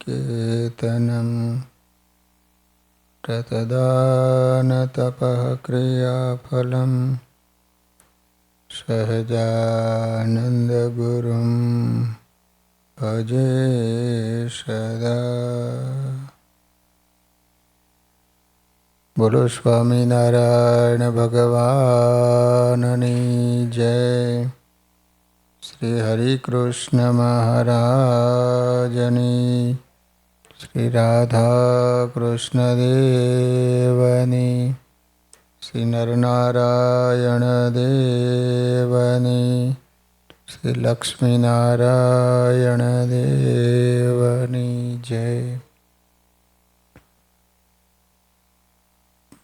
संकीर्तनं ततदानतपः क्रियाफलं सहजानन्दगुरुं भजे सदा। बोलो स्वामीनारायण भगवाननी जय। श्री हरि कृष्ण महाराजनी, श्री राधा कृष्ण देवनी, श्री नरनारायण देवनी, श्री लक्ष्मी नारायण देवनी जय।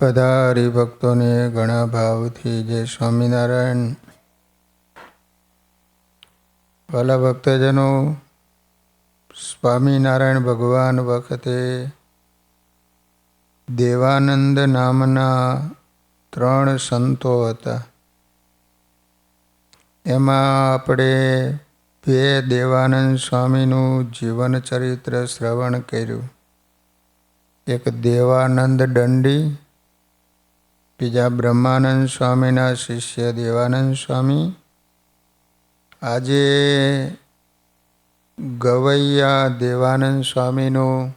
બધા હરિભક્તોને ઘણા ભાવથી જય સ્વામિનારાયણ। વાલા ભક્તજનો, સ્વામિનારાયણ ભગવાન વખતે દેવાનંદ નામના 3 સંતો હતા। એમાં આપણે 2 દેવાનંદ સ્વામીનું જીવન ચરિત્ર શ્રવણ કર્યું। એક દેવાનંદ દંડી, બીજા બ્રહ્માનંદ સ્વામીના શિષ્ય દેવાનંદ સ્વામી। આજે ગવૈયા દેવાનંદ સ્વામીનું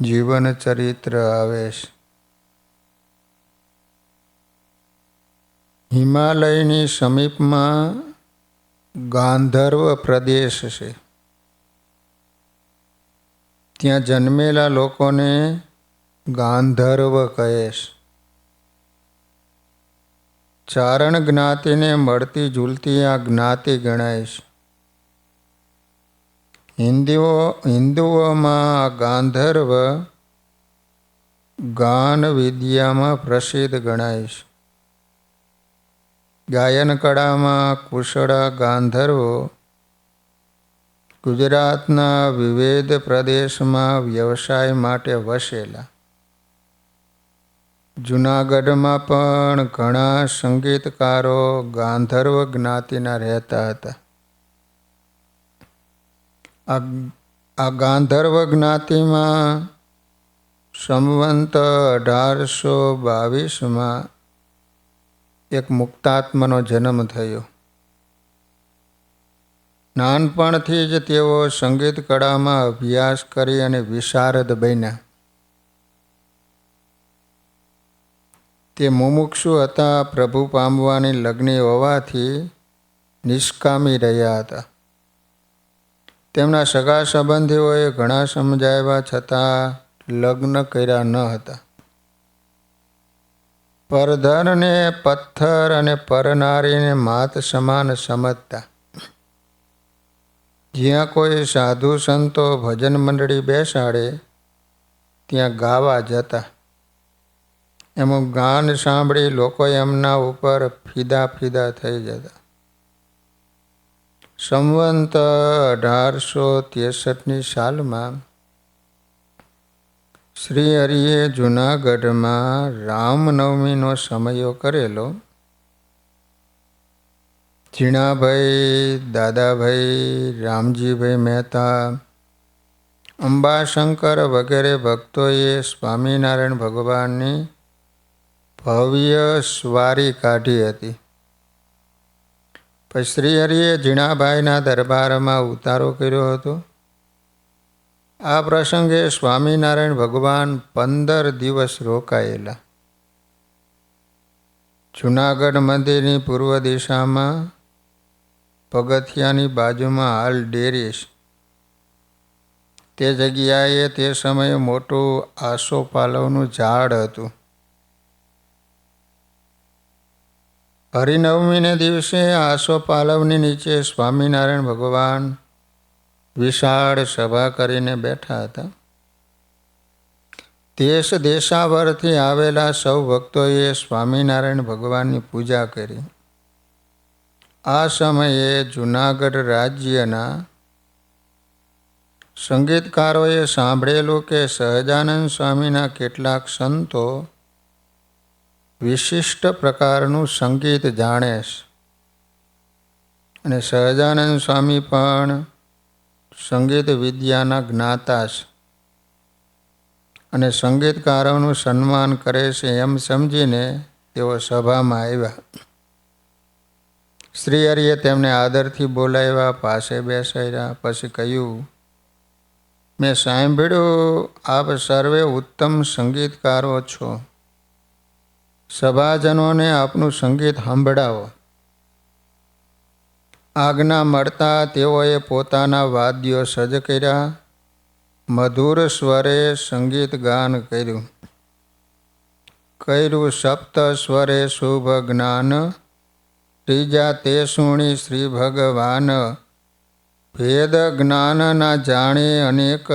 જીવન ચરિત્ર આવે છે। હિમાલયની સમીપમાં ગાંધર્વ પ્રદેશ છે। ત્યાં જન્મેલા લોકોને ગાંધર્વ કહે છે। ચારણ જ્ઞાતિને મળતી જુલતી આ જ્ઞાતિ ગણાય છે। હિન્દુઓમાં ગાંધર્વ ગાન વિદ્યામાં પ્રસિદ્ધ ગણાય છે। ગાયન કળામાં કુશળ ગાંધર્વો ગુજરાતના વિવિધ પ્રદેશમાં વ્યવસાય માટે વસેલા। જૂનાગઢમાં પણ ઘણા સંગીતકારો ગાંધર્વ જ્ઞાતિના રહેતા હતા। આ ગાંધર્વ જ્ઞાતિમાં સંવંત 1822માં એક મુક્તાત્માનો જન્મ થયો। નાનપણથી જ તેઓ સંગીત કળામાં અભ્યાસ કરી અને વિશારદ બન્યા। તે મુમુક્ષુ હતા, પ્રભુ પામવાની લગ્ની હોવાથી નિષ્કામી રહ્યા હતા। તેમના સગા સંબંધીઓએ ઘણા સમજાવ્યા છતાં લગ્ન કર્યા ન હતા। પરધનને પથ્થર અને પરનારીને માત સમાન સમજતા। જ્યાં કોઈ સાધુ સંતો ભજન મંડળી બેસાડે ત્યાં ગાવા જતા। એનું ગાન સાંભળી લોકો એમના ઉપર ફીદા થઈ જતા। સંવંત 1863ની સાલમાં શ્રી હરિએ જૂનાગઢમાં રામનવમીનો સમયો કરેલો। ઝીણાભાઈ, દાદાભાઈ, રામજીભાઈ મહેતા, અંબાશંકર વગેરે ભક્તોએ સ્વામિનારાયણ ભગવાનની ભવ્ય સ્વારી કાઢી હતી। પછી શ્રી હરિએ ઝીણાભાઈના દરબારમાં ઉતારો કર્યો હતો। આ પ્રસંગે સ્વામિનારાયણ ભગવાન 15 દિવસ રોકાયેલા। જૂનાગઢ મંદિરની પૂર્વ દિશામાં પગથિયાની બાજુમાં હાલ ડેરી છે। તે જગ્યાએ તે સમયે મોટું આસોપાલવનું ઝાડ હતું। હરિનવમીને દિવસે આસોપાલવની નીચે સ્વામિનારાયણ ભગવાન વિશાળ સભા કરીને બેઠા હતા। દેશ દેશાવરથી આવેલા સૌ ભક્તોએ સ્વામિનારાયણ ભગવાનની પૂજા કરી। આ સમયે જૂનાગઢ રાજ્યના સંગીતકારોએ સાંભળેલું કે સહજાનંદ સ્વામીના કેટલાક સંતો વિશિષ્ટ પ્રકારનું સંગીત જાણે છે અને સહજાનંદ સ્વામી પણ સંગીત વિદ્યાના જ્ઞાતા છે અને સંગીતકારોનું સન્માન કરે છે એમ સમજીને તેઓ સભામાં આવ્યા. શ્રી હરિએ તેમને આદરથી બોલાવ્યા, પાસે બેસાડ્યા. પછી કહ્યું, મેં સાંભળ્યું આપ સર્વે ઉત્તમ સંગીતકારો છો. સભાજનોને આપનું સંગીત સંભળાવો. આજ્ઞા મળતા તેઓએ પોતાના વાદ્યો સજ્જ કર્યા. મધુર સ્વરે સંગીત ગાન કર્યું. સપ્ત સ્વરે શુભ જ્ઞાન, ત્રીજા તે સુણી શ્રી ભગવાન. ભેદ જ્ઞાન ના જાણે અનેક,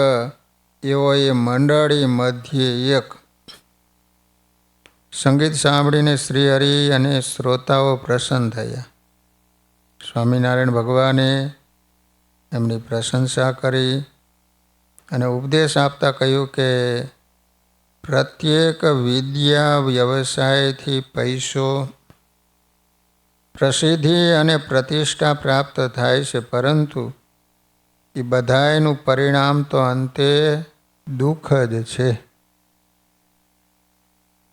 એઓએ મંડળી મધ્યે એક. સંગીત સાંભળીને શ્રી હરિ અને શ્રોતાઓ પ્રસન્ન થયા. સ્વામિનારાયણ ભગવાને એમની પ્રશંસા કરી અને ઉપદેશ આપતા કહ્યું કે પ્રત્યેક વિદ્યા વ્યવસાયથી પૈસો, પ્રસિદ્ધિ અને પ્રતિષ્ઠા પ્રાપ્ત થાય છે, પરંતુ એ બધાયનું પરિણામ તો અંતે દુઃખ જ છે.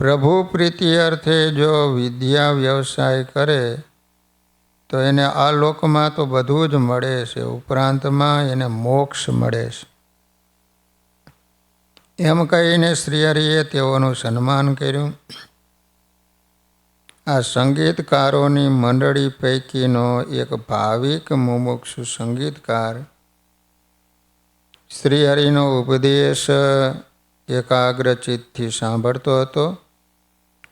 પ્રભુ પ્રીતિ અર્થે જો વિદ્યા વ્યવસાય કરે તો એને આ લોકમાં તો બધું જ મળે છે, ઉપરાંતમાં એને મોક્ષ મળે છે. એમ કહીને શ્રી હરિએ તેઓનું સન્માન કર્યું. આ સંગીતકારોની મંડળી પૈકીનો એક ભાવિક મુમુક્ષુ સંગીતકાર શ્રી હરિનો ઉપદેશ એકાગ્રચિત્તથી સાંભળતો હતો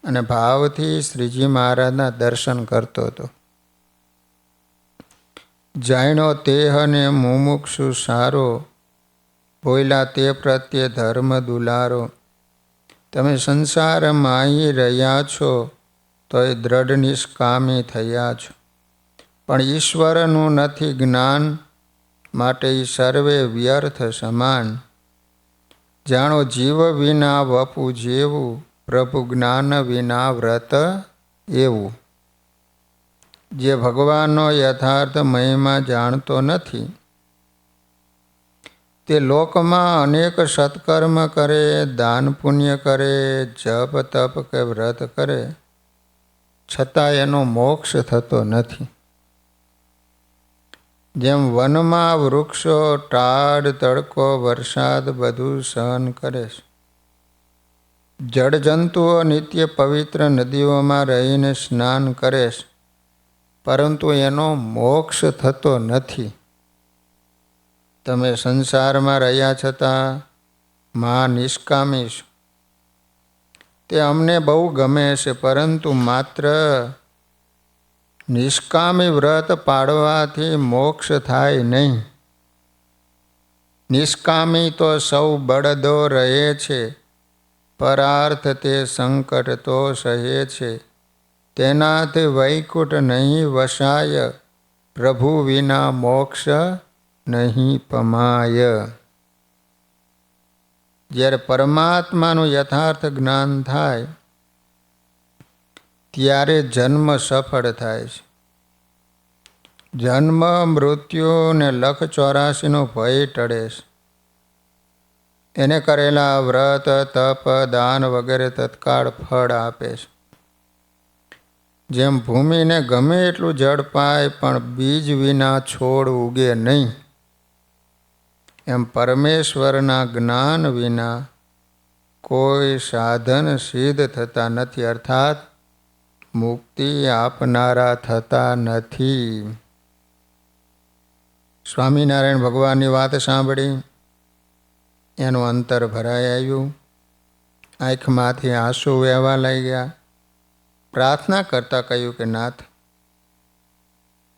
અને ભાવથી શ્રીજી મહારાજના દર્શન કરતો હતો. જાણ્યો તેહને મુમુક્ષુ સારો, બોલ્યા તે પ્રત્યે ધર્મ દુલારો. તમે સંસારમાં અહીં રહ્યા છો તો એ દ્રઢ નિષ્કામી થયા છો, પણ ઈશ્વરનું નથી જ્ઞાન, માટે એ સર્વે વ્યર્થ સમાન. જાણો જીવ વિના વપુ જેવું, પ્રભુ જ્ઞાન વિના વ્રત એવું. જે ભગવાનનો યથાર્થ મહિમા જાણતો નથી તે લોકમાં અનેક સત્કર્મ કરે, દાન પુણ્ય કરે, જપ તપ કે વ્રત કરે, છતાં એનો મોક્ષ થતો નથી. જેમ વનમાં વૃક્ષો ટાઢ તડકો વરસાદ બધું સહન કરે છે, જળજંતુઓ નિત્ય પવિત્ર નદીઓમાં રહીને સ્નાન કરે છે, પરંતુ એનો મોક્ષ થતો નથી. તમે સંસારમાં રહ્યા છતાં મહા નિષ્કામી છો. તે અમને બહુ ગમે છે, પરંતુ માત્ર નિષ્કામી વ્રત પાળવાથી મોક્ષ થાય નહીં. નિષ્કામી તો સૌ બળદો રહે છે, પરાર્થ તે સંકટ તો સહે છે. તેનાથી વૈકુંઠ નહીં વસાય, પ્રભુ વિના મોક્ષ નહીં પમાય. જ્યારે પરમાત્માનું યથાર્થ જ્ઞાન થાય ત્યારે જન્મ સફળ થાય છે. જન્મ મૃત્યુ ને 1,84નો ભય ટળે છે. એને કરેલા વ્રત તપ દાન વગેરે તત્કાળ ફળ આપે છે. જેમ ભૂમિને ગમે એટલું જળ પાય પણ બીજ વિના છોડ ઉગે નહીં, એમ પરમેશ્વરના જ્ઞાન વિના કોઈ સાધન સિદ્ધ થતા નથી, અર્થાત મુક્તિ આપનારા થતા નથી. સ્વામિનારાયણ ભગવાનની વાત સાંભળી એનું અંતર ભરાઈ આવ્યું. આંખમાંથી આંસુ વહેવા લાગ્યા. પ્રાર્થના કરતા કહ્યું કે નાથ,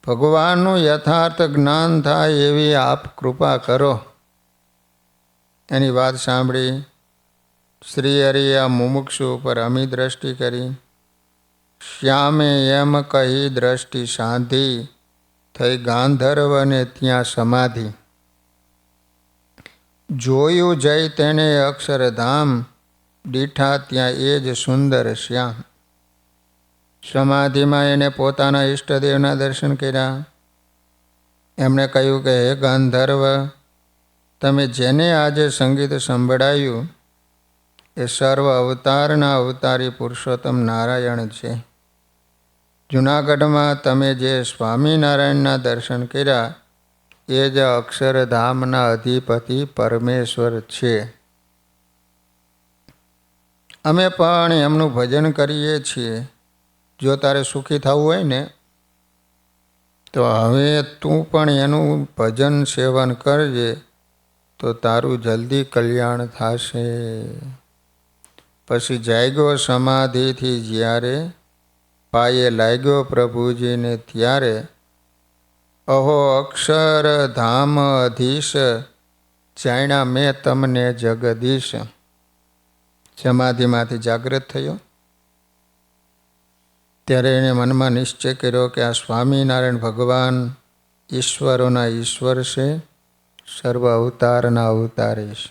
ભગવાનનું યથાર્થ જ્ઞાન થાય એવી આપ કૃપા કરો. એની વાત સાંભળી શ્રી હરિએ આ મુમુક્ષુ ઉપર અમી દ્રષ્ટિ કરી. શ્યામે એમ કહી દ્રષ્ટિ સાધી, થઈ ગાંધર્વને ત્યાં સમાધિ. જોયું જઈ તેને અક્ષરધામ, દીઠા ત્યાં એ જ સુંદર શ્યામ. સમાધિમાં એને પોતાના ઈષ્ટદેવના દર્શન કર્યા. એમણે કહ્યું કે હે ગાંધર્વ, તમે જેને આજે સંગીત સંભળાયું એ સર્વ અવતારના અવતારી પુરુષોત્તમ નારાયણ છે. જૂનાગઢમાં તમે જે સ્વામિનારાયણના દર્શન કર્યા એ જ અક્ષરધામના અધિપતિ પરમેશ્વર છે. અમે પણ એમનું ભજન કરીએ છીએ. જો તારે સુખી થવું હોય ને તો હવે તું પણ એનું ભજન સેવન કરજે, તો તારું જલ્દી કલ્યાણ થશે. પછી જાગ્યો સમાધિથી જ્યારે પાયે લાગ્યો પ્રભુજીને ત્યારે, અહો અક્ષરધામ અધીશ, જાણ્યા મેં તમને જગદીશ. સમાધિમાંથી જાગૃત થયો ત્યારે એણે મનમાં નિશ્ચય કર્યો કે આ સ્વામિનારાયણ ભગવાન ઈશ્વરોના ઈશ્વર છે, સર્વ અવતારના અવતારી છે.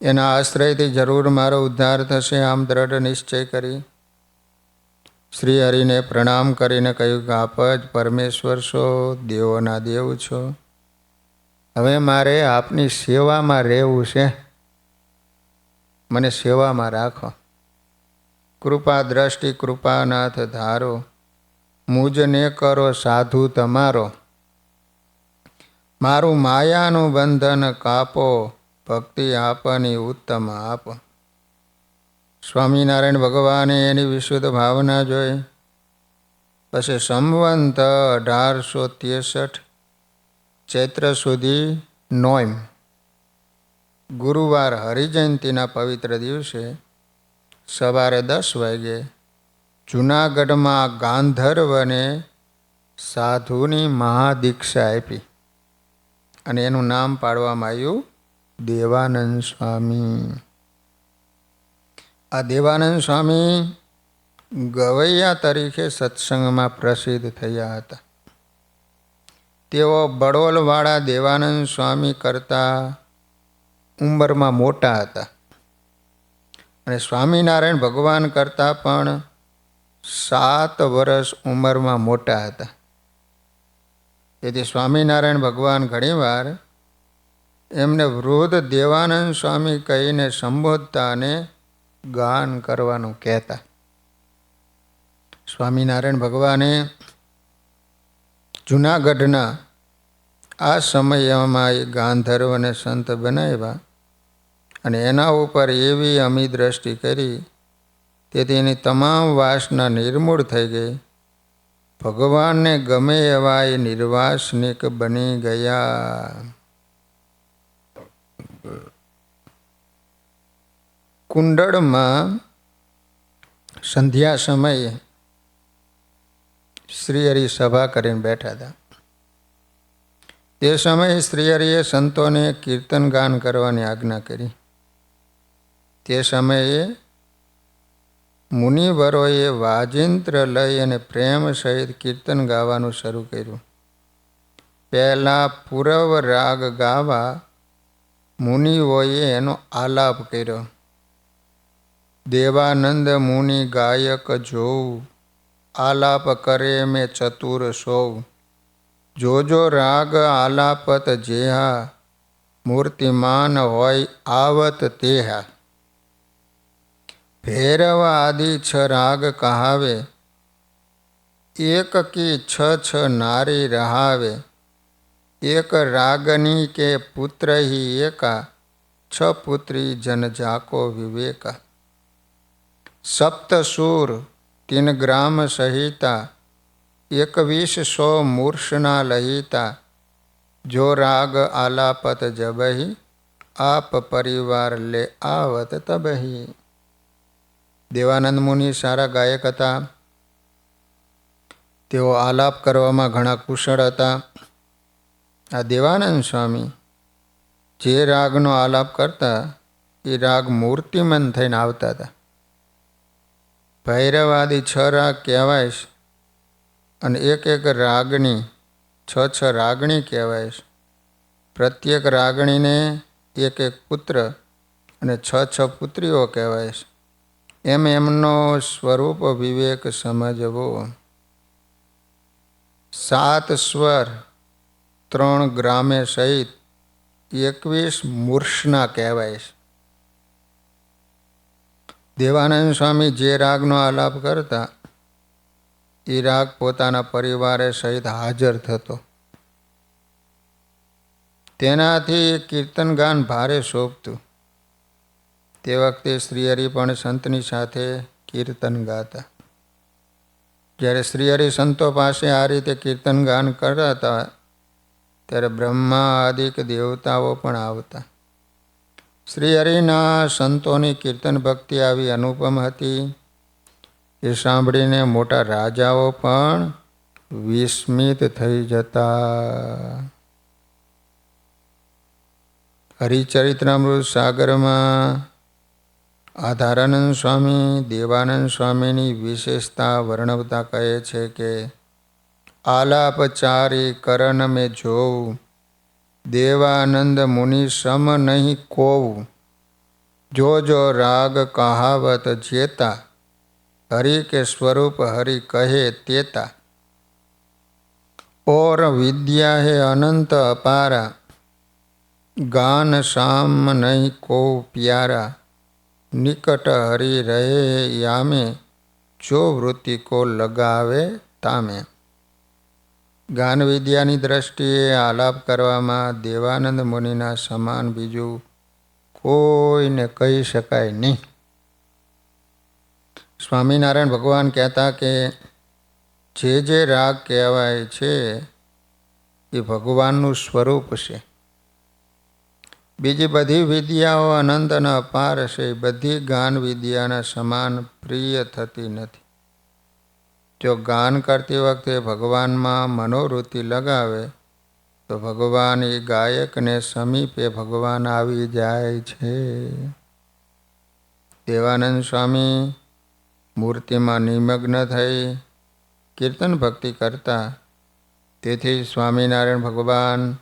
એના આશ્રયથી જરૂર મારો ઉદ્ધાર થશે. આમ દ્રઢ નિશ્ચય કરી શ્રી હરિને પ્રણામ કરીને કહ્યું કે આપ જ પરમેશ્વર છો, દેવોના દેવ છો. હવે મારે આપની સેવામાં રહેવું છે, મને સેવામાં રાખો. કૃપા દ્રષ્ટિ કૃપાનાથ ધારો, મુજને કરો સાધુ તમારો. મારું માયાનું બંધન કાપો, ભક્તિ આપની ઉત્તમ આપ. સ્વામિનારાયણ ભગવાને એની વિશુદ્ધ ભાવના જોઈ. પછી સંવંત 1863 ચૈત્ર સુધી નોમ ગુરુવાર હરિજયંતિના પવિત્ર દિવસે સવારે 10 વાગે જૂનાગઢમાં ગાંધર્વને સાધુની મહાદીક્ષા આપી અને એનું નામ પાડવામાં આવ્યું દેવાનંદ સ્વામી. આ દેવાનંદ સ્વામી ગવૈયા તરીકે સત્સંગમાં પ્રસિદ્ધ થયા હતા. તેઓ બડોલવાળા દેવાનંદ સ્વામી કરતાં ઉંમરમાં મોટા હતા અને સ્વામિનારાયણ ભગવાન કરતાં પણ 7 વર્ષ ઉંમરમાં મોટા હતા. તેથી સ્વામિનારાયણ ભગવાન ઘણીવાર એમને વૃદ્ધ દેવાનંદ સ્વામી કહીને સંબોધતા અને ગાન કરવાનું કહેતા. સ્વામિનારાયણ ભગવાને જૂનાગઢના આ સમયમાં એ ગાંધર્વને સંત બનાવ્યા અને એના ઉપર એવી અમી દ્રષ્ટિ કરી તેથી એની તમામ વાસના નિર્મૂળ થઈ ગઈ. ભગવાનને ગમે એવા એ નિર્વાસનિક બની ગયા. કુંડળમાં સંધ્યા સમયે શ્રીહરિ સભા કરીને બેઠા હતા. તે સમયે શ્રીહરિએ સંતોને કીર્તન ગાન કરવાની આજ્ઞા કરી. તે સમયે મુનિવરોએ વાજિંત્ર લઈ અને પ્રેમ સહિત કીર્તન ગાવાનું શરૂ કર્યું. પહેલાં પૂરવ રાગ ગાવા મુનિઓએ એનો આલાપ કર્યો. દેવાનંદ મુનિ ગાયક જોઉં, આલાપ કરે મેં ચતુર સૌ. જોજો રાગ આલાપત જેહા, મૂર્તિમાન હોય આવત તેહા. ભૈરવ આદિ 6 રાગ કહાવે, એક કી 6 નારી રહાવે. એક રાગની કે પુત્ર હી એકા, 6 પુત્રી જન જાકો વિવેકા. સપ્ત સુર 3 ગ્રામ સહિતા, 2100 મૂર્છના લહિતા. જો રાગ આલાપત જબહી, આપ પરિવાર લે આવત તબહી. દેવાનંદ મુનિ સારા ગાયક હતા. તેઓ આલાપ કરવામાં ઘણા કુશળ હતા. આ દેવાનંદ સ્વામી જે રાગનો આલાપ કરતા એ રાગ મૂર્તિમંત થઈને આવતા હતા. ભૈરવાદી 6 રાગ કહેવાય છે અને એક રાગણી 6 રાગણી કહેવાય છે. પ્રત્યેક રાગણીને એક પુત્ર અને 6 પુત્રીઓ કહેવાય છે. એમનો સ્વરૂપ વિવેક સમજવો. 7 સ્વર 3 ગ્રામે સહિત 21 મૂર્છના કહેવાય છે. દેવાનંદ સ્વામી જે રાગનો આલાપ કરતા એ રાગ પોતાના પરિવારે સહિત હાજર થતો. તેનાથી કીર્તન ગાન ભારે શોભતું. તે વખતે શ્રીહરિ પણ સંતની સાથે કીર્તન ગાતા. જ્યારે શ્રીહરિ સંતો પાસે આ રીતે કીર્તન ગાન કરતા ત્યારે બ્રહ્મા આદિક દેવતાઓ પણ આવતા. શ્રીહરિના સંતોની કીર્તન ભક્તિ આવી અનુપમ હતી. એ સાંભળીને મોટા રાજાઓ પણ વિસ્મિત થઈ જતા. હરિચરિત્રામૃત સાગરમાં આધારાનંદ સ્વામી દેવાનંદ સ્વામીની વિશેષતા વર્ણવતા કહે છે કે આલાપચારી કરણ મેં જોઉં, દેવાનંદ મુનિ સમ નહીં કોવું, જો જો રાગ કહાવત જેતા, હરિ કે સ્વરૂપ હરિ કહે તેતા, और विद्या है अनंत अपारा, गान शाम नहीं को प्यारा, निकट हरि रहे यामे, जो वृत्ति को लगावे तामे. ગાન વિદ્યાની દ્રષ્ટિએ આલાપ કરવામાં દેવાનંદ મુનિના સમાન બીજું કોઈને કહી શકાય નહીં. સ્વામિનારાયણ ભગવાન કહેતા કે જે રાગ કહેવાય છે એ ભગવાનનું સ્વરૂપ છે. બીજી બધી વિદ્યાઓ અનંત અને અપાર છે. બધી ગાન વિદ્યાના સમાન પ્રિય થતી નથી. જો ગાન કરતી વખતે ભગવાનમાં મનોવૃત્તિ લગાવે તો ભગવાન એ ગાયકને સમીપે ભગવાન આવી જાય છે. દેવાનંદ સ્વામી મૂર્તિમાં નિમગ્ન થઈ કીર્તન ભક્તિ કરતા. તેથી સ્વામિનારાયણ ભગવાન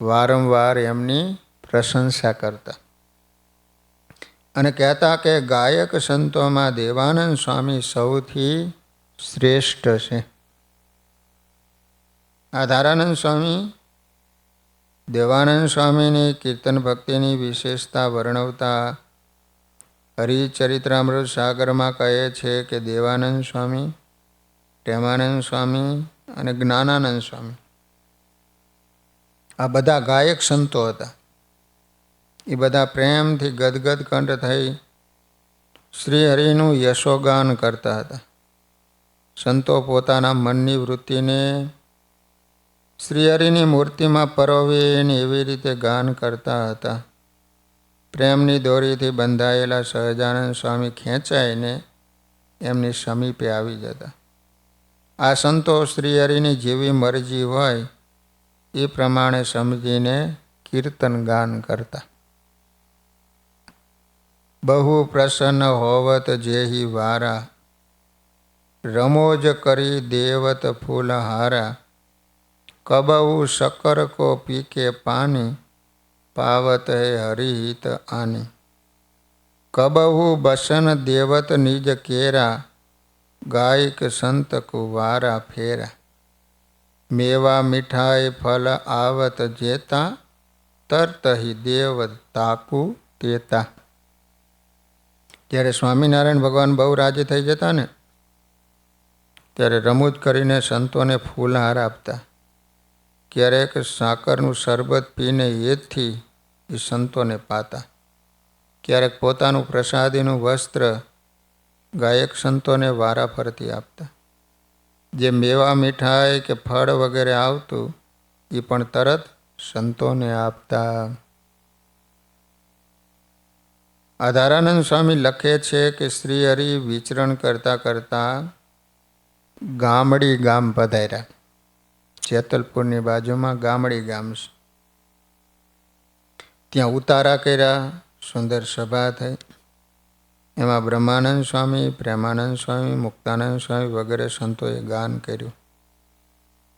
વારંવાર એમની પ્રશંસા કરતા અને કહેતા કે ગાયક સંતોમાં દેવાનંદ સ્વામી સૌથી શ્રેષ્ઠ છે. આધારાનંદ સ્વામી દેવાનંદ સ્વામીની કીર્તન ભક્તિની વિશેષતા વર્ણવતા હરિચરિત્રામૃત સાગરમાં કહે છે કે દેવાનંદ સ્વામી, પ્રેમાનંદ સ્વામી અને જ્ઞાનાનંદ સ્વામી આ બધા ગાયક સંતો હતા. એ બધા પ્રેમથી ગદગદ કંઠ થઈ શ્રી હરિનું યશોગાન કરતા હતા. સંતો પોતાના મનની વૃત્તિને શ્રીહરિની મૂર્તિમાં પરોવીને એવી રીતે ગાન કરતા હતા. પ્રેમની દોરીથી બંધાયેલા સહજાનંદ સ્વામી ખેંચાઈને એમની સમીપે આવી જતા. આ સંતો શ્રીહરિની જેવી મરજી હોય એ પ્રમાણે સમજીને કીર્તન ગાન કરતા. બહુ પ્રસન્ન હોવત જેહી વારા, રમોજ કરી દેવત ફૂલહારા, કબહુ શક્કર કો પીકે પાની, પાવત હે હરિહિત આની. કબહુ બસન દેવત નિજ કેરા, ગાયક સંત કુવારા ફેરા. મેવા મીઠાઈ ફલ આવત જેતા, તરત હિ દેવ તાકુ તેતા. જ્યારે સ્વામિનારાયણ ભગવાન બહુ રાજી થઈ જતા ને ત્યારે રમૂજ કરીને સંતોને ફૂલહાર આપતા. ક્યારેક સાકરનું શરબત પીને એથી એ સંતોને પાતા. ક્યારેક પોતાનું પ્રસાદીનું વસ્ત્ર ગાયક સંતોને વારા ફરતી આપતા. જે મેવા મીઠાઈ કે ફળ વગેરે આવતું એ પણ તરત સંતોને આપતા. આધારાનંદ સ્વામી લખે છે કે શ્રી હરિ વિચરણ કરતા કરતા ગામડી ગામ પધાર્યા. જેતલપુરની બાજુમાં ગામડી ગામ છે. ત્યાં ઉતારા કર્યા. સુંદર સભા થઈ. એમાં બ્રહ્માનંદ સ્વામી, પ્રેમાનંદ સ્વામી, મુક્તાનંદ સ્વામી વગેરે સંતોએ ગાન કર્યું.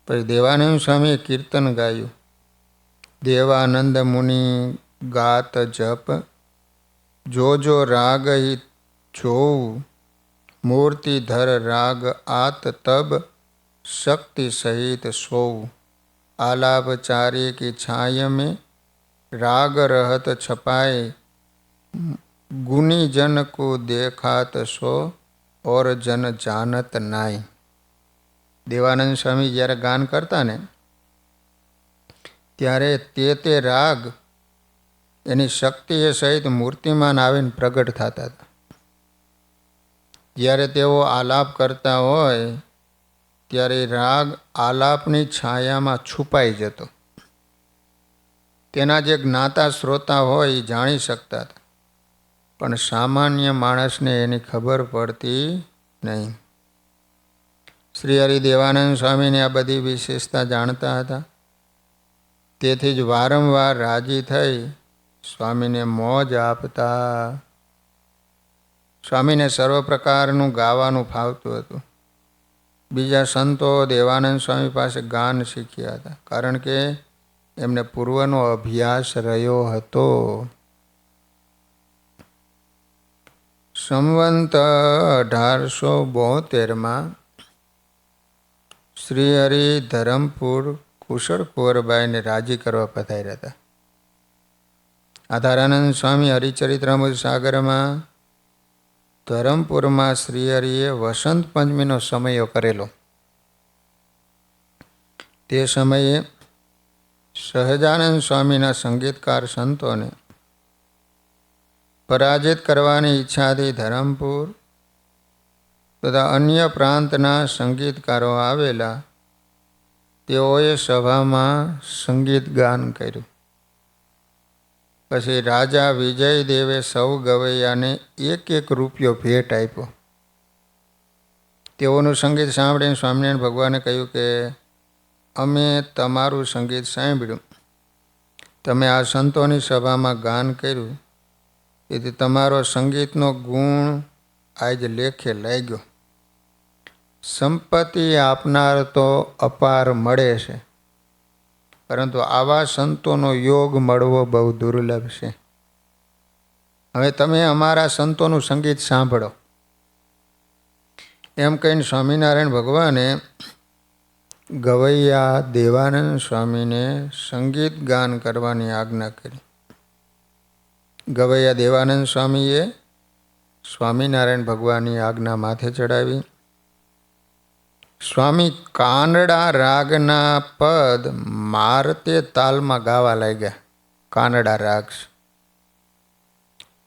પછી દેવાનંદ સ્વામીએ કીર્તન ગાયું. દેવાનંદ મુનિ ગાત જપ, જો જો રાગ હિ જોઉં, મૂર્તિધર રાગ આત તબ, શક્તિ સહિત સોઉ. આલાપચારી કી છાય में, राग रहत छपाए, गुनी जन को देखात सो और जन जानत नाय. દેવાનંદ સ્વામી જ્યારે ગાન કરતા ને ત્યારે તે રાગ એની શક્તિએ સહિત મૂર્તિમાન આવીને પ્રગટ થતા હતા. જ્યારે તેઓ આલાપ કરતા હોય ત્યારે રાગ આલાપની છાયામાં છુપાઈ જતો. તેના જે જ્ઞાતા શ્રોતા હોય એ જાણી શકતા હતા, પણ સામાન્ય માણસને એની ખબર પડતી નહીં. શ્રી હરિદેવાનંદ સ્વામીને આ બધી વિશેષતા જાણતા હતા. તેથી જ વારંવાર રાજી થઈ સ્વામીને મોજ આપતા. સ્વામીને સર્વ પ્રકારનું ગાવાનું ફાવતું હતું. બીજા સંતો દેવાનંદ સ્વામી પાસે ગાન શીખ્યા હતા, કારણ કે એમને પૂર્વનો અભ્યાસ રહ્યો હતો. સંવંત 1872 શ્રી હરિ ધરમપુર કુશળ કુંવરબાઈને રાજી કરવા પધાર્યા હતા. આધારાનંદ સ્વામી હરિચરિત્રામૃત સાગરમાં ધરમપુરમાં શ્રીહરિએ વસંત પંચમીનો સમયો કરેલો. તે સમયે સહજાનંદ સ્વામીના સંગીતકાર સંતોને પરાજિત કરવાની ઈચ્છાથી ધરમપુર તથા અન્ય પ્રાંતના સંગીતકારો આવેલા. તેઓએ સભામાં સંગીત ગાન કર્યું. પછી રાજા વિજયદેવે સૌ ગવૈયાને 1 રૂપિયો ભેટ આપ્યો. તેઓનું સંગીત સાંભળીને સ્વામિનારાયણ ભગવાને કહ્યું કે અમે તમારું સંગીત સાંભળ્યું, તમે આ સંતોની સભામાં ગાન કર્યું, તેથી તમારો સંગીતનો ગુણ આજ લેખે લાગ્યો. સંપત્તિ આપનાર તો અપાર મળે છે, પરંતુ આવા સંતોનો યોગ મળવો બહુ દુર્લભ છે. હવે તમે અમારા સંતોનું સંગીત સાંભળો. એમ કહીને સ્વામિનારાયણ ભગવાને ગવૈયા દેવાનંદ સ્વામીને સંગીત ગાન કરવાની આજ્ઞા કરી. ગવૈયા દેવાનંદ સ્વામીએ સ્વામિનારાયણ ભગવાનની આજ્ઞા માથે ચડાવી. સ્વામી કાનડા રાગના પદ મારતે તાલમાં ગાવા લાગ્યા. કાનડા રાગ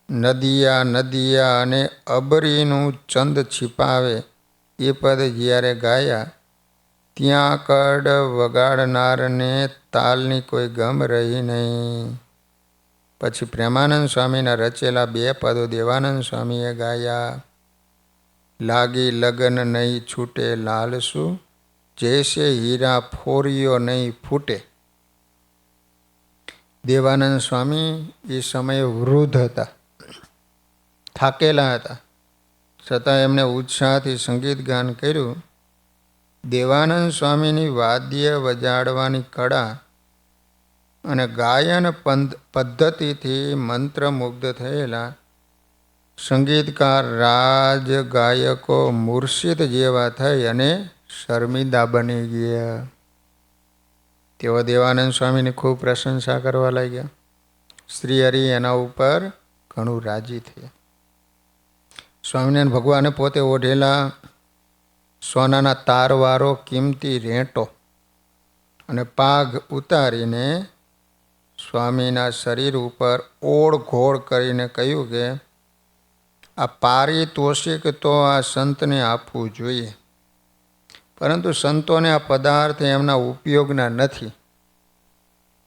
નદિયા નદિયા અને અબરીનું ચંદ छिपावे એ પદ જ્યારે ગાયા ત્યાં કડ વગાડનારને તાલની કોઈ ગમ રહી નહીં. પછી પ્રેમાનંદ સ્વામીના રચેલા 2 પદો દેવાનંદ સ્વામીએ ગાયા. લાગી લગન નહીં છૂટે લાલસુ, જૈસે હીરા ફોરિયો નહીં ફૂટે. દેવાનંદ સ્વામી એ સમયે વૃદ્ધ હતા, થાકેલા હતા, છતાં એમણે ઉત્સાહથી સંગીત ગાન કર્યું. દેવાનંદ સ્વામીની વાદ્ય વજાડવાની કળા અને ગાયન પદ્ધતિથી મંત્રમુગ્ધ થયેલા સંગીતકાર રાજ ગાયકો મુર્શિદ જેવા થઈ અને શર્મિંદા બની ગયા. તેઓ દેવાનંદ સ્વામીની ખૂબ પ્રશંસા કરવા લાગ્યા. શ્રી હરિ એના ઉપર ઘણું રાજી થયા. સ્વામિનારાયણ ભગવાને પોતે ઓઢેલા સોનાના તારવાળો કિંમતી રેંટો અને પાઘ ઉતારીને સ્વામીના શરીર ઉપર ઓળઘોળ કરીને કહ્યું કે આ પારિતોષિક તો આ સંતને આપવું જોઈએ, પરંતુ સંતોને આ પદાર્થ એમના ઉપયોગના નથી.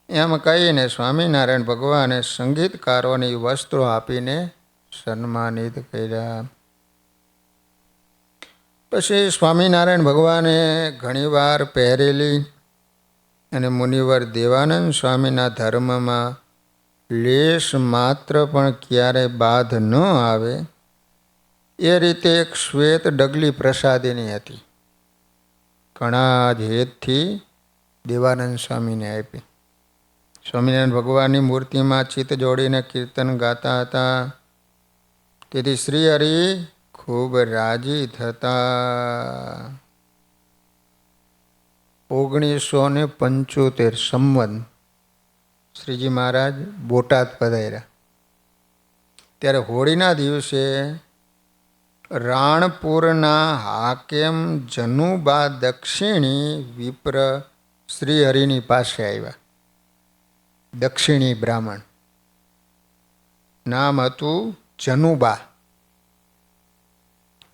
એમ કહીને સ્વામિનારાયણ ભગવાને સંગીતકારોની વસ્ત્રો આપીને સન્માનિત કર્યા. પછી સ્વામિનારાયણ ભગવાને ઘણીવાર પહેરેલી અને મુનિવર દેવાનંદ સ્વામીના ધર્મમાં લેશ માત્ર પણ ક્યારેય બાધ ન આવે એ રીતે એક શ્વેત ડગલી પ્રસાદીની હતી. ઘણા જ હેતથી દેવાનંદ સ્વામીને આપી. સ્વામિનારાયણ ભગવાનની મૂર્તિમાં ચિત્ત જોડીને કીર્તન ગાતા હતા. તેથી શ્રી હરિ ખૂબ રાજી થતા. 1975 સંવત શ્રીજી મહારાજ બોટાદ પધાર્યા ત્યારે હોળીના દિવસે રાણપુરના હાકેમ જનુબા દક્ષિણી વિપ્ર શ્રીહરિની પાસે આવ્યા. દક્ષિણી બ્રાહ્મણ, નામ હતું જનુબા.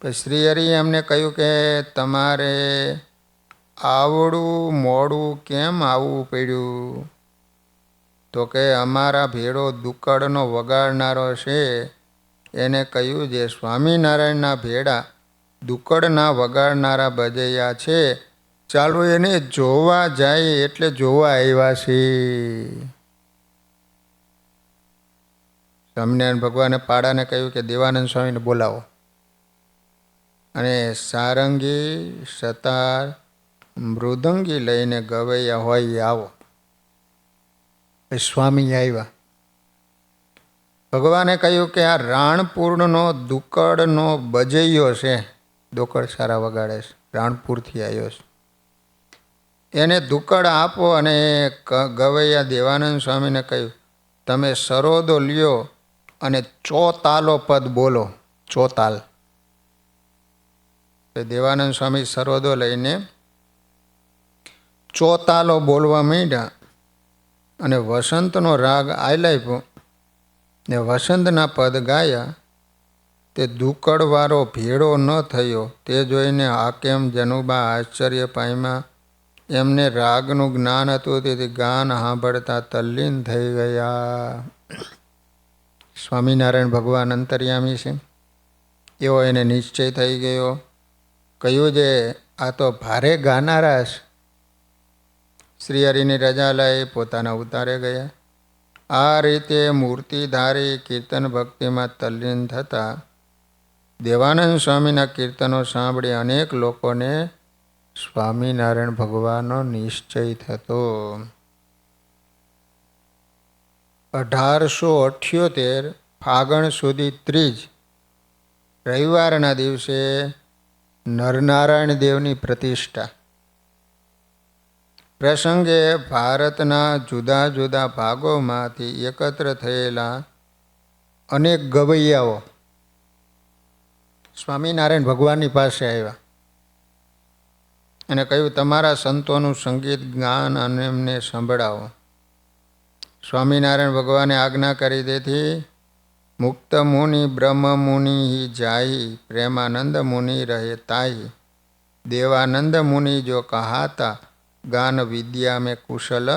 પછી શ્રીહરિ એમને કહ્યું કે તમારે આવડું મોડું કેમ આવવું પડ્યું? તો કે અમારા ભેળો દુક્કડનો વગાડનારો છે, એને કહ્યું જે સ્વામિનારાયણના ભેળા દુક્કડના વગાડનારા ભજૈયા છે, ચાલો એને જોવા જાય એટલે જોવા આવ્યા છે. સ્વામિનારાયણ ભગવાને પાડાને કહ્યું કે દેવાનંદ સ્વામીને બોલાવો અને સારંગી સતાર મૃદંગી લઈને ગવૈયા હોય એ આવો. સ્વામી આવ્યા. ભગવાને કહ્યું કે આ રાણપુરનો દુક્કડનો બજૈયો છે, દુક્કડ સારા વગાડે છે, રાણપુરથી આવ્યો છે, એને દુક્કડ આપો. અને ગવૈયા દેવાનંદ સ્વામીને કહ્યું તમે સરોદો લ્યો અને ચોતાલો પદ બોલો. ચોતાલ. દેવાનંદ સ્વામી સરોદો લઈને ચોતાલો બોલવા માંડ્યા અને વસંતનો રાગ આલાપ્યો ને વસંતના પદ ગાયા. તે દુક્કડવાળો ભેળો ન થયો તે જોઈને હાકેમ જનુબા આશ્ચર્ય પામ્યા. એમને રાગનું જ્ઞાન હતું, તેથી ગાન સાંભળતા તલ્લીન થઈ ગયા. સ્વામિનારાયણ ભગવાન અંતર્યામી છે એવો એને નિશ્ચય થઈ ગયો. કહ્યું જે આ તો ભારે ગાનારા છે. શ્રીહરિની રજા લઈ પોતાના ઉતારે ગયા. આ રીતે મૂર્તિધારી કીર્તન ભક્તિમાં તલ્લીન થતા દેવાનંદ સ્વામીના કીર્તનો સાંભળી અનેક લોકોને સ્વામિનારાયણ ભગવાનનો નિશ્ચય થતો. 1878 ફાગણ સુધી 30 રવિવારના દિવસે નરનારાયણ દેવની પ્રતિષ્ઠા પ્રસંગે ભારતના જુદા જુદા ભાગોમાંથી એકત્ર થયેલા અનેક ગવૈયાઓ સ્વામિનારાયણ ભગવાનની પાસે આવ્યા અને કહ્યું તમારા સંતોનું સંગીત ગાન અને એમને સંભળાવો. સ્વામિનારાયણ ભગવાને આજ્ઞા કરી દેથી મુક્ત મુનિ બ્રહ્મ મુનિ જાહી પ્રેમાનંદ મુનિ રહે તાહી દેવાનંદ મુનિ જો કહાતા ગાન વિદ્યા મેં કુશલ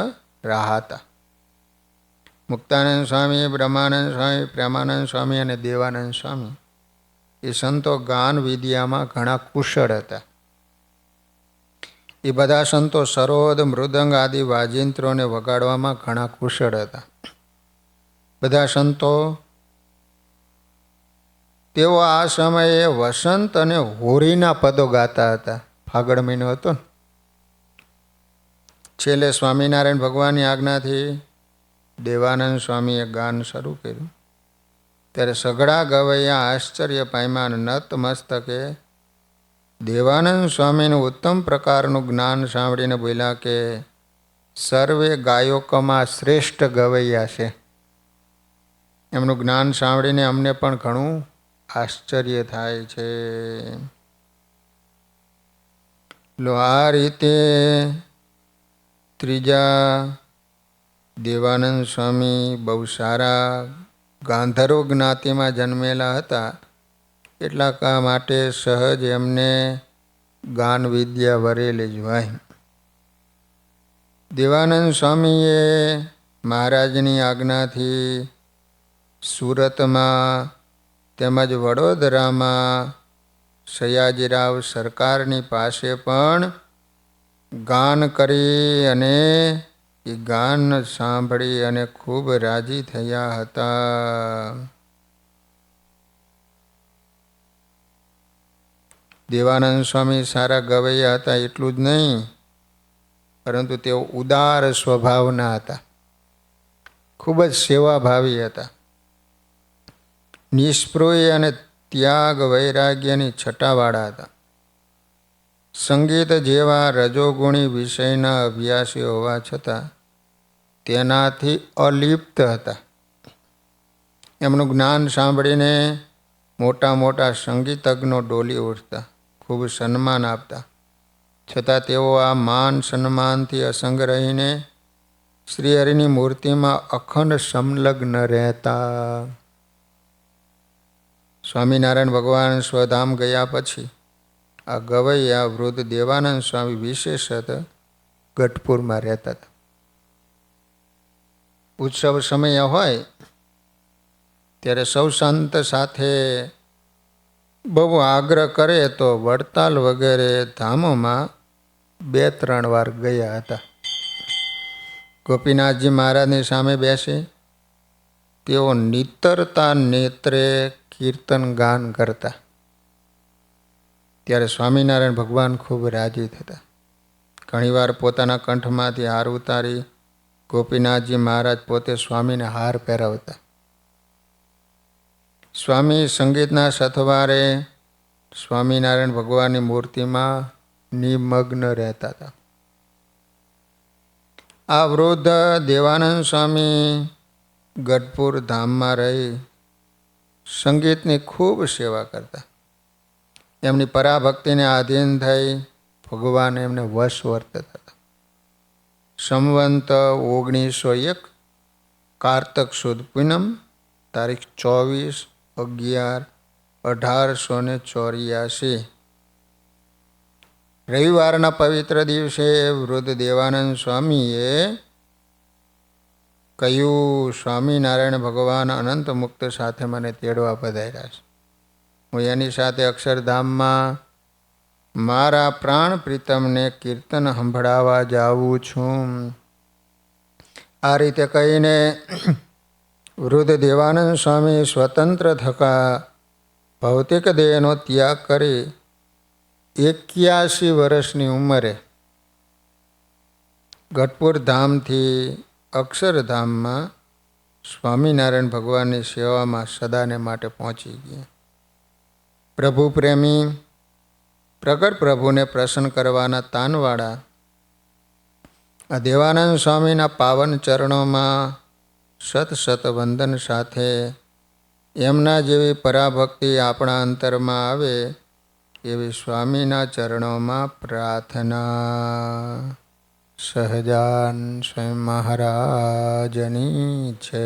રાહતા. મુક્તાનંદ સ્વામી, બ્રહ્માનંદ સ્વામી, પ્રેમાનંદ સ્વામી અને દેવાનંદ સ્વામી એ સંતો ગાન વિદ્યામાં ઘણા કુશળ હતા. એ બધા સંતો સરોદ, મૃદંગ આદિ વાજિંત્રોને વગાડવામાં ઘણા કુશળ હતા. બધા સંતો તેઓ આ સમયે વસંત અને હોળીના પદો ગાતા હતા. ફાગણ મહિનો હતો ને. છેલ્લે સ્વામિનારાયણ ભગવાનની આજ્ઞાથી દેવાનંદ સ્વામીએ ગાન શરૂ કર્યું. ત્યારે સઘળા ગવૈયા આશ્ચર્ય પામ્યા અને નત મસ્તકે દેવાનંદ સ્વામીનું ઉત્તમ પ્રકારનું જ્ઞાન સાંભળીને બોલ્યા કે સર્વે ગાયકોમાં શ્રેષ્ઠ ગવૈયા છે. એમનું જ્ઞાન સાંભળીને અમને પણ ઘણું આશ્ચર્ય થાય છે. આ રીતે ત્રીજા દેવાનંદ સ્વામી બહુ સારા ગાંધર્વ જ્ઞાતિમાં જન્મેલા હતા. એટલા માટે સહજ એમને ગાન વિદ્યા વરેલી જ હોય. દેવાનંદ સ્વામીએ મહારાજની આજ્ઞાથી સુરતમાં તેમજ વડોદરામાં સયાજીરાવ સરકારની પાસે પણ ગાન કરી અને એ ગાન સાંભળી અને ખૂબ રાજી થયા હતા. દેવાનંદ સ્વામી સારા ગવૈયા હતા એટલું જ નહીં, પરંતુ તેઓ ઉદાર સ્વભાવના હતા, ખૂબ જ સેવાભાવી હતા, નિષ્પૃહ અને ત્યાગ વૈરાગ્યની છટાવાળા હતા. સંગીત જેવા રજોગુણી વિષયના અભ્યાસી હોવા છતાં તેનાથી અલિપ્ત હતા. એમનું જ્ઞાન સાંભળીને મોટા મોટા સંગીતજ્ઞો ડોલી ઉઠતા, ખૂબ સન્માન આપતા. છતાં તેઓ આ માન સન્માનથી અસંગ રહીને શ્રીહરિની મૂર્તિમાં અખંડ સંલગ્ન રહેતા. સ્વામિનારાયણ ભગવાન સ્વધામ ગયા પછી આ ગવૈયા વૃદ્ધ દેવાનંદ સ્વામી વિશેષત ગઢપુરમાં રહેતા હતા. ઉત્સવ સમય હોય ત્યારે સૌ સંત સાથે બહુ આગ્રહ કરે તો વડતાલ વગેરે ધામોમાં 2-3 વાર ગયા હતા. ગોપીનાથજી મહારાજની સામે બેસી તેઓ નિતરતા નેત્રે કીર્તન ગાન કરતા. ત્યારે સ્વામિનારાયણ ભગવાન ખૂબ રાજી થતા. ઘણીવાર પોતાના કંઠમાંથી હાર ઉતારી ગોપીનાથજી મહારાજ પોતે સ્વામીને હાર પહેરાવતા. સ્વામી સંગીતના સથવારે સ્વામિનારાયણ ભગવાનની મૂર્તિમાં નિમગ્ન રહેતા હતા. આ વૃદ્ધ દેવાનંદ સ્વામી ગઢપુર ધામમાં રહી સંગીતની ખૂબ સેવા કરતા. એમની પરાભક્તિને આધીન થઈ ભગવાન એમને વશ વર્તતા હતા. સંવંત 1901 કારતક સુદ પૂનમ તારીખ 24/11/1884 રવિવારના પવિત્ર દિવસે વૃદ્ધ દેવાનંદ સ્વામીએ કહ્યું, સ્વામિનારાયણ ભગવાન અનંત મુક્ત સાથે મને તેડવા પધાર્યા છે. હું એની સાથે અક્ષરધામમાં મારા પ્રાણ પ્રીતમને કીર્તન સંભળાવવા જાઉં છું. આ રીતે કહીને વૃદ્ધ દેવાનંદ સ્વામી સ્વતંત્ર થકા ભૌતિક દેહનો ત્યાગ કરી 81 વર્ષની ઉંમરે ગઢપુર ધામથી અક્ષરધામમાં સ્વામિનારાયણ ભગવાનની સેવામાં સદાને માટે પહોંચી ગયા. પ્રભુ પ્રેમી પ્રગટ પ્રભુને પ્રસન્ન કરવાના તાનવાળા આ દેવાનંદ સ્વામીના પાવન ચરણોમાં સત સત વંદન સાથે એમના જેવી પરાભક્તિ આપણા અંતરમાં આવે એવી સ્વામીના ચરણોમાં પ્રાર્થના. સહજાન સ્વયં મહારાજની છે.